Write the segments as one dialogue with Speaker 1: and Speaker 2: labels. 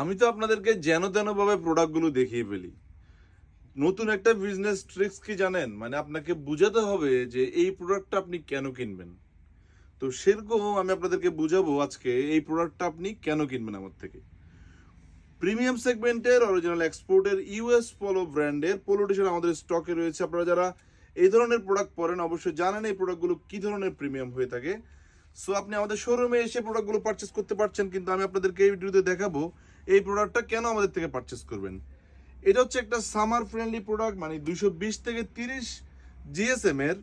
Speaker 1: আমি তো আপনাদেরকে যেন তেন ভাবে প্রোডাক্টগুলো দেখিয়ে ফেলি। নতুন একটা বিজনেস ট্রিক্স কি জানেন? মানে আপনাকে বুঝাতে হবে যে এই প্রোডাক্টটা আপনি কেন কিনবেন। তো সেরকম আমি আপনাদেরকে বুঝাবো আজকে এই প্রোডাক্টটা আপনি কেন কিনবেন আমার থেকে। প্রিমিয়াম সেগমেন্টের অরিজিনাল এক্সপোর্টের ইউএস পোলো ব্র্যান্ডের পোলো টি-শার্ট আমাদের স্টকে রয়েছে। আপনারা যারা এই ধরনের প্রোডাক্ট পরেন অবশ্যই জানেন এই প্রোডাক্টগুলো কি ধরনের প্রিমিয়াম হয়ে থাকে। সো আপনি আমাদের শোরুমে এসে প্রোডাক্টগুলো পারচেস করতে পারছেন, কিন্তু আমি আপনাদেরকে এই ভিডিওতে দেখাবো এই প্রোডাক্টটা কেন আমাদের থেকে পারচেস করবেন। এটা হচ্ছে একটা সামার ফ্রেন্ডলি প্রোডাক্ট, মানে 220 থেকে 30 জিএসএম এর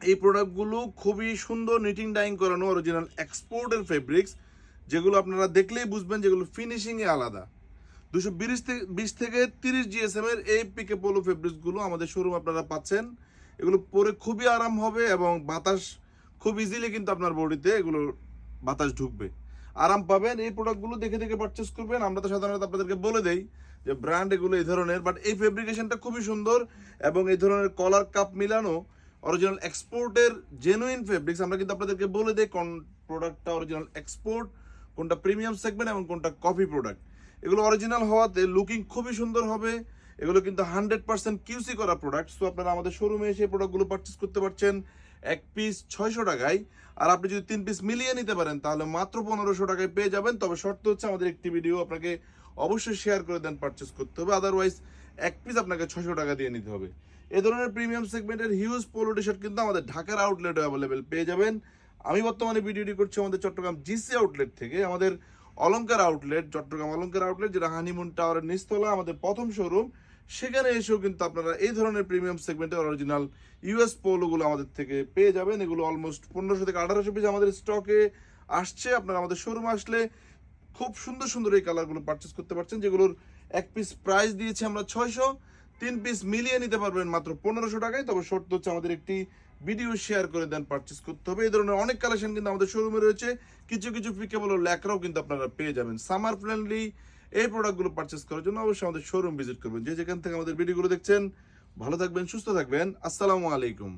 Speaker 1: এই প্রোডাক্টগুলো খুবই সুন্দর নিটিং ডাইং করানো অরিজিনাল এক্সপোর্টের ফেব্রিক্স, যেগুলো আপনারা দেখলেই বুঝবেন যেগুলো ফিনিশিংয়ে আলাদা। 220 থেকে 30 জিএসএম এর এই পিকে পোলো ফেব্রিক্সগুলো আমাদের শোরুম আপনারা পাচ্ছেন। এগুলো পরে খুবই আরাম হবে এবং বাতাস খুব ইজিলি কিন্তু আপনার বডিতে এগুলো বাতাস ঢুকবে, আরাম পাবেন। এই প্রোডাক্টগুলো দেখে দেখে পারচেস করবেন। আমরা তো সাধারণত আপনাদেরকে বলে দেই যে ব্র্যান্ড এগুলো এই ধরনের, বাট এই ফেব্রিকেশনটা খুবই সুন্দর এবং এই ধরনের কলার কাপ মিলানো অরিজিনাল এক্সপোর্টের জেনুইন ফেব্রিক্স। আমরা কিন্তু আপনাদেরকে বলে দেই কোন প্রোডাক্টটা অরিজিনাল এক্সপোর্ট, কোনটা প্রিমিয়াম সেগমেন্ট এবং কোনটা কপি প্রোডাক্ট। এগুলো অরিজিনাল হওয়াতে লুকিং খুবই সুন্দর হবে। এগুলো কিন্তু 100% কিউসি করা প্রোডাক্ট। সো আপনারা আমাদের শোরুমে এসে প্রোডাক্টগুলো পারচেস করতে পারছেন এক পিস 600 টাকায়। আর আপনি যদি 3 পিস মিলিয়ে নিতে পারেন তাহলে মাত্র 1500 টাকায় পেয়ে যাবেন। তবে শর্ত হচ্ছে আমাদের একটি ভিডিও আপনাকে অবশ্যই শেয়ার করে দেন পারচেস করতে হবে, আদারওয়াইজ এক পিস আপনাকে 600 টাকা দিয়ে নিতে হবে। এ ধরনের প্রিমিয়াম সেগমেন্টের হিউজ পোলো টি শার্ট কিন্তু আমাদের ঢাকার আউটলেটে অ্যাভেলেবেল পেয়ে যাবেন। আমি বর্তমানে ভিডিওটি করছি আমাদের চট্টগ্রাম জিসি আউটলেট থেকে। আমাদের অলংকার আউটলেট, চট্টগ্রাম অলংকার আউটলেট, যেটা হানিমুন টাওয়ারের নিচতলা আমাদের প্রথম শোরুম, সেখানে এসেও কিন্তু আপনারা এই ধরনের প্রিমিয়াম সেগমেন্টের অরিজিনাল ইউএস পোলোগুলো আমাদের থেকে পেয়ে যাবেন। এগুলো অলমোস্ট 1500 থেকে 1800 পিস আমাদের স্টকে আসছে। আপনারা আমাদের শোরুমে আসলে খুব সুন্দর সুন্দর এই কালারগুলো পারচেস করতে পারছেন, যেগুলোর এক পিস প্রাইস দিয়েছি আমরা 600, 3 পিস মিলিয়ে নিতে পারবেন মাত্র 1500 টাকায়। তবে শর্ত হচ্ছে আমাদের একটি ভিডিও শেয়ার করে দেন পারচেস করতে হবে। এই ধরনের অনেক কালেকশন কিন্তু আমাদের শোরুমে রয়েছে। কিছু কিছু পিকেবল ল্যাকরাও কিন্তু আপনারা পেয়ে যাবেন। সামার ফ্রেন্ডলি এই প্রোডাক্টগুলো পারচেস করার জন্য অবশ্যই আমাদের শোরুম ভিজিট করবেন। যে যেখান থেকে আমাদের ভিডিওগুলো দেখছেন, ভালো থাকবেন, সুস্থ থাকবেন। আসসালামু আলাইকুম।